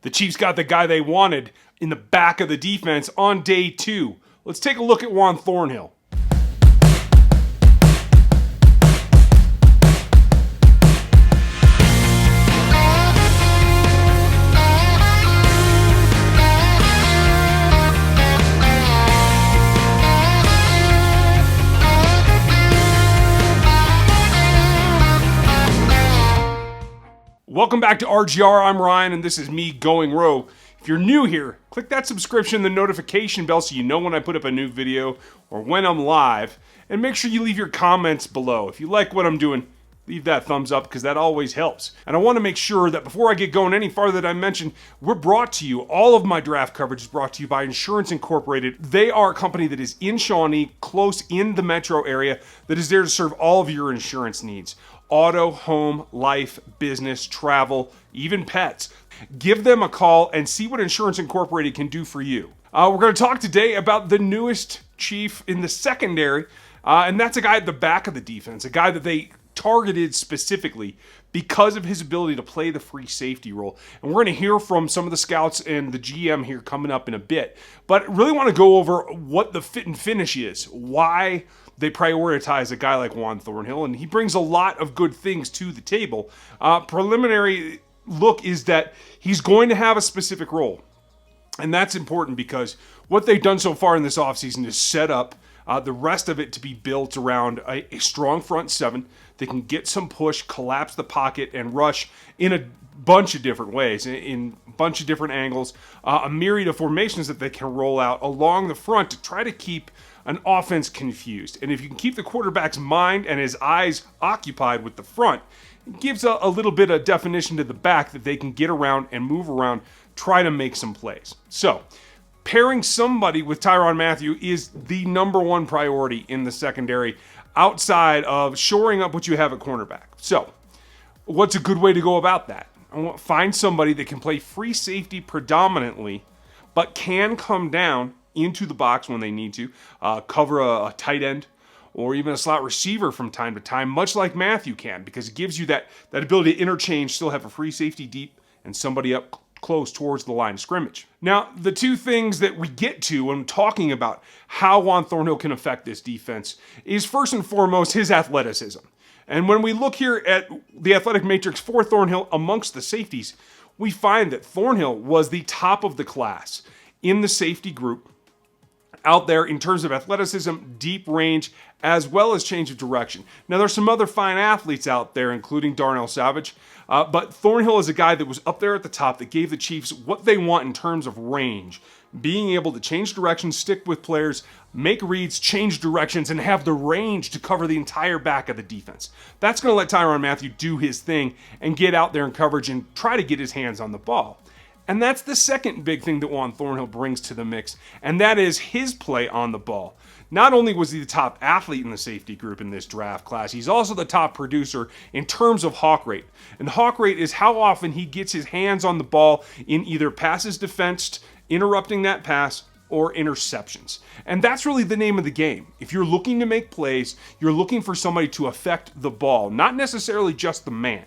The Chiefs got the guy they wanted in the back of the defense on day 2. Let's take a look at Juan Thornhill. Welcome back to RGR. I'm Ryan, and this is me going rogue. If you're new here, click that subscription, the notification bell so you know when I put up a new video or when I'm live. And make sure you leave your comments below. If you like what I'm doing, leave that thumbs up because that always helps. And I want to make sure that before I get going any farther that I mentioned, we're brought to you, all of my draft coverage is brought to you by Insurance Incorporated. They are a company that is in Shawnee, close in the metro area, that is there to serve all of your insurance needs. Auto, home, life, business, travel, even pets. Give them a call and see what Insurance Incorporated can do for you. We're going to talk today about the newest chief in the secondary, and that's a guy at the back of the defense, a guy that they targeted specifically because of his ability to play the free safety role. And we're going to hear from some of the scouts and the GM here coming up in a bit. But really want to go over what the fit and finish is, why they prioritize a guy like Juan Thornhill, and he brings a lot of good things to the table. Preliminary look is that he's going to have a specific role, and that's important because what they've done so far in this offseason is set up the rest of it to be built around a strong front seven that can get some push, collapse the pocket, and rush in a bunch of different ways, in a bunch of different angles, a myriad of formations that they can roll out along the front to try to keep an offense confused. And if you can keep the quarterback's mind and his eyes occupied with the front, it gives a little bit of definition to the back that they can get around and move around, try to make some plays. So, pairing somebody with Tyrann Mathieu is the number one priority in the secondary outside of shoring up what you have at cornerback. So, what's a good way to go about that? Find somebody that can play free safety predominantly, but can come down into the box when they need to, cover a tight end or even a slot receiver from time to time, much like Mathieu can, because it gives you that ability to interchange, still have a free safety deep and somebody up close towards the line of scrimmage. Now, the two things that we get to when talking about how Juan Thornhill can affect this defense is first and foremost his athleticism. And when we look here at the athletic matrix for Thornhill amongst the safeties, we find that Thornhill was the top of the class in the safety group out there in terms of athleticism, deep range, as well as change of direction. Now, there's some other fine athletes out there, including Darnell Savage, but Thornhill is a guy that was up there at the top that gave the Chiefs what they want in terms of range, being able to change directions, stick with players, make reads, change directions, and have the range to cover the entire back of the defense. That's going to let Tyrann Mathieu do his thing and get out there in coverage and try to get his hands on the ball. And that's the second big thing that Juan Thornhill brings to the mix, and that is his play on the ball. Not only was he the top athlete in the safety group in this draft class, he's also the top producer in terms of hawk rate. And the hawk rate is how often he gets his hands on the ball in either passes defensed, interrupting that pass, or interceptions. And that's really the name of the game. If you're looking to make plays, you're looking for somebody to affect the ball, not necessarily just the man.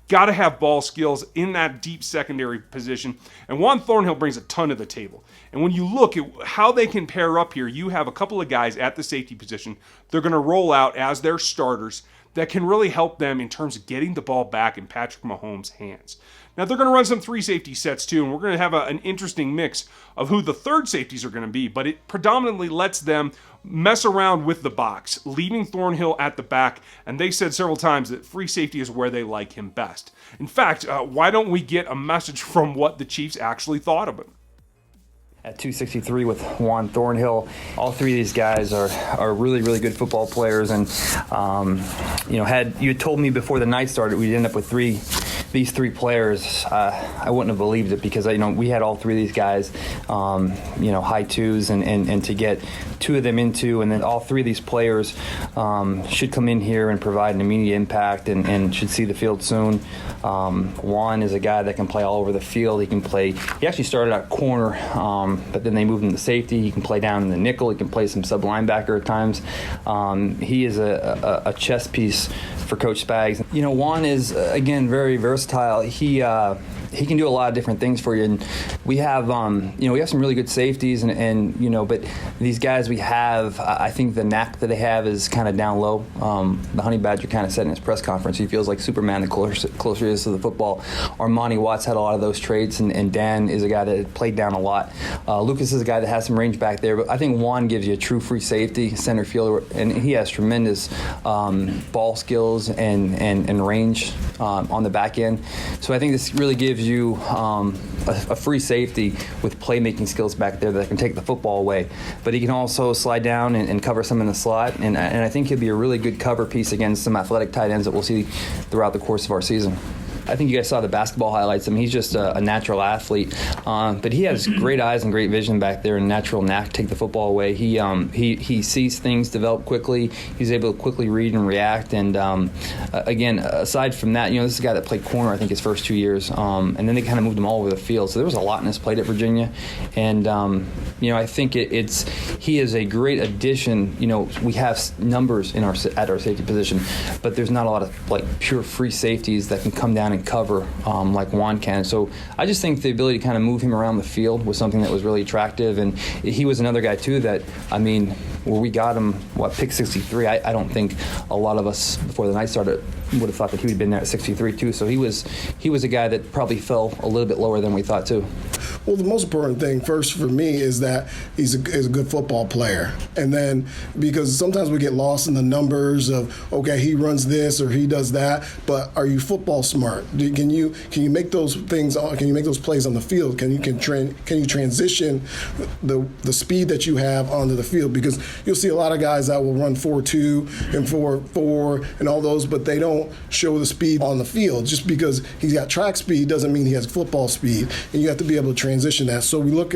Got to have ball skills in that deep secondary position. And Juan Thornhill brings a ton to the table. And when you look at how they can pair up here, you have a couple of guys at the safety position they're going to roll out as their starters that can really help them in terms of getting the ball back in Patrick Mahomes' hands. Now, they're going to run some three safety sets too, and we're going to have an interesting mix of who the third safeties are going to be, but it predominantly lets them mess around with the box, leaving Thornhill at the back, and they said several times that free safety is where they like him best. In fact, why don't we get a message from what the Chiefs actually thought of him? At 263 with Juan Thornhill, all three of these guys are really, really good football players, and had you told me before the night started we'd end up with these three players, I wouldn't have believed it, because we had all three of these guys, high twos, and to get two of them into, and then all three of these players should come in here and provide an immediate impact and should see the field soon. Juan is a guy that can play all over the field. He actually started at corner, but then they moved him to safety. He can play down in the nickel. He can play some sub linebacker at times. He is a chess piece for Coach Spags. Juan is, again, very versatile. He he can do a lot of different things for you. And we have, we have some really good safeties, and but these guys we have, I think the knack that they have is kind of down low. The Honey Badger kind of said in his press conference, he feels like Superman the closer he is to the football. Armani Watts had a lot of those traits, and Dan is a guy that played down a lot. Lucas is a guy that has some range back there, but I think Juan gives you a true free safety, center fielder, and he has tremendous ball skills and range on the back end. So I think this really gives you a free safety with playmaking skills back there that can take the football away. But he can also slide down and cover some in the slot, and I think he'll be a really good cover piece against some athletic tight ends that we'll see throughout the course of our season. I think you guys saw the basketball highlights. I mean, he's just a natural athlete, but he has great eyes and great vision back there, and natural knack to take the football away. He sees things develop quickly. He's able to quickly read and react. And again, aside from that, this is a guy that played corner, I think, his first 2 years, and then they kind of moved him all over the field. So there was a lot in his plate at Virginia, and I think he is a great addition. We have numbers at our safety position, but there's not a lot of pure free safeties that can come down and cover like Juan can. So I just think the ability to kind of move him around the field was something that was really attractive. And he was another guy too that, where we got him, pick 63, I don't think a lot of us before the night started would have thought that he would have been there at 63 too. So he was a guy that probably fell a little bit lower than we thought too. Well, the most important thing first for me is that he's a good football player. And then, because sometimes we get lost in the numbers of, okay, he runs this or he does that, but are you football smart? Can you make those things? Can you make those plays on the field? Can you transition the speed that you have onto the field? Because you'll see a lot of guys that will run 4.2 and 4.4 and all those, but they don't show the speed on the field. Just because he's got track speed doesn't mean he has football speed, and you have to be able to transition that. So we look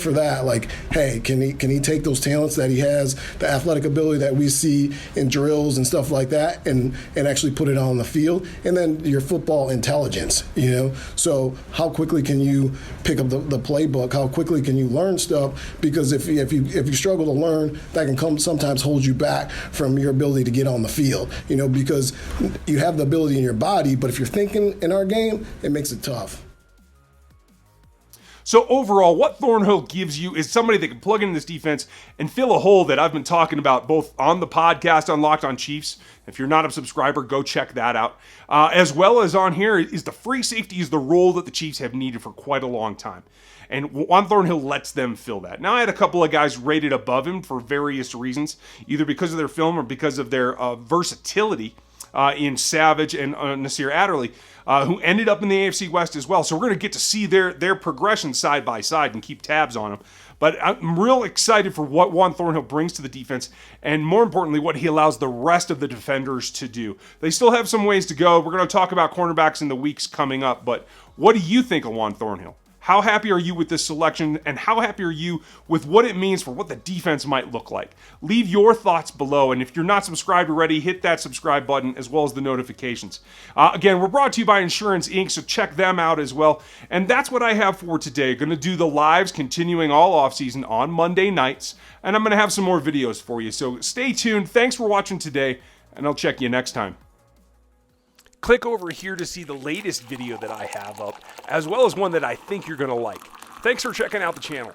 for that. Like, hey, can he take those talents that he has, the athletic ability that we see in drills and stuff like that, and actually put it on the field? And then your football intelligence, So how quickly can you pick up the playbook? How quickly can you learn stuff? Because if you struggle to learn, that can sometimes hold you back from your ability to get on the field. Because you have the ability in your body, but if you're thinking in our game, it makes it tough. So overall, what Thornhill gives you is somebody that can plug in this defense and fill a hole that I've been talking about both on the podcast on Locked On Chiefs. If you're not a subscriber, go check that out. As well as on here is the free safety is the role that the Chiefs have needed for quite a long time. And Juan Thornhill lets them fill that. Now, I had a couple of guys rated above him for various reasons, either because of their film or because of their versatility in Savage and Nasir Adderley, who ended up in the AFC West as well. So we're going to get to see their progression side by side and keep tabs on them. But I'm real excited for what Juan Thornhill brings to the defense, and more importantly, what he allows the rest of the defenders to do. They still have some ways to go. We're going to talk about cornerbacks in the weeks coming up, but what do you think of Juan Thornhill? How happy are you with this selection, and how happy are you with what it means for what the defense might look like? Leave your thoughts below, and if you're not subscribed already, hit that subscribe button as well as the notifications. Again, we're brought to you by Insurance Inc., so check them out as well. And that's what I have for today. Going to do the lives continuing all offseason on Monday nights, and I'm going to have some more videos for you. So stay tuned. Thanks for watching today, and I'll check you next time. Click over here to see the latest video that I have up, as well as one that I think you're going to like. Thanks for checking out the channel.